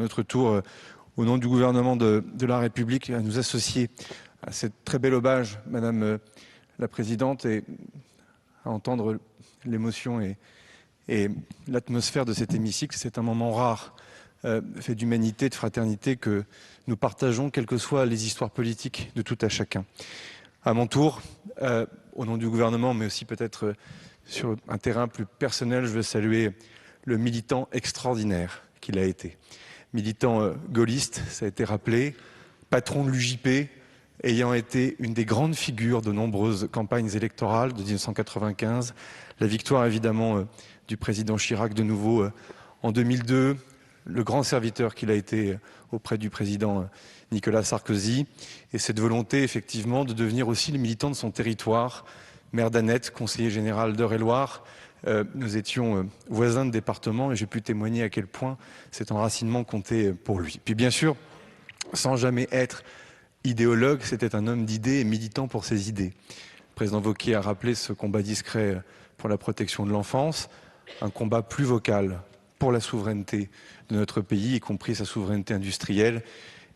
notre tour, au nom du gouvernement de la République, à nous associer à cette très belle hommage, Madame la Présidente, et à entendre l'émotion et l'atmosphère de cet hémicycle. C'est un moment rare, fait d'humanité, de fraternité, que nous partageons, quelles que soient les histoires politiques de tout à chacun. À mon tour, au nom du gouvernement, mais aussi peut-être sur un terrain plus personnel, je veux saluer le militant extraordinaire qu'il a été. Militant gaulliste, ça a été rappelé, patron de l'UJP, ayant été une des grandes figures de nombreuses campagnes électorales de 1995. La victoire, évidemment, du président Chirac de nouveau en 2002, le grand serviteur qu'il a été auprès du président Nicolas Sarkozy, et cette volonté, effectivement, de devenir aussi le militant de son territoire, maire d'Annette, conseiller général d'Eure-et-Loir. Nous étions voisins de département et j'ai pu témoigner à quel point cet enracinement comptait pour lui. Puis bien sûr, sans jamais être idéologue, c'était un homme d'idées et militant pour ses idées. Le président Wauquiez a rappelé ce combat discret pour la protection de l'enfance, un combat plus vocal pour la souveraineté de notre pays, y compris sa souveraineté industrielle.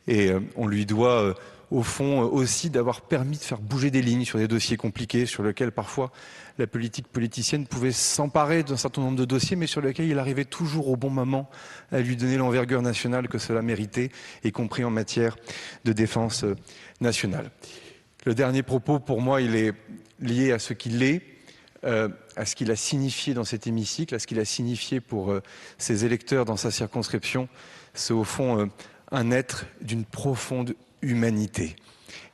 Et on lui doit au fond aussi d'avoir permis de faire bouger des lignes sur des dossiers compliqués, sur lesquels parfois la politique politicienne pouvait s'emparer d'un certain nombre de dossiers, mais sur lesquels il arrivait toujours au bon moment à lui donner l'envergure nationale que cela méritait, y compris en matière de défense nationale. Le dernier propos, pour moi, il est lié à ce qu'il est, à ce qu'il a signifié dans cet hémicycle, à ce qu'il a signifié pour ses électeurs dans sa circonscription. C'est au fond un être d'une profonde humanité.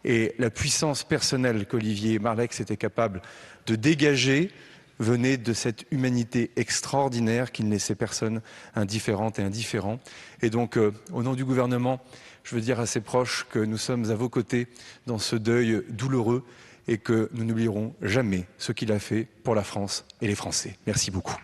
Et la puissance personnelle qu'Olivier Marleix était capable de dégager venait de cette humanité extraordinaire qui ne laissait personne indifférente et indifférent. Et donc, au nom du gouvernement, je veux dire à ses proches que nous sommes à vos côtés dans ce deuil douloureux et que nous n'oublierons jamais ce qu'il a fait pour la France et les Français. Merci beaucoup.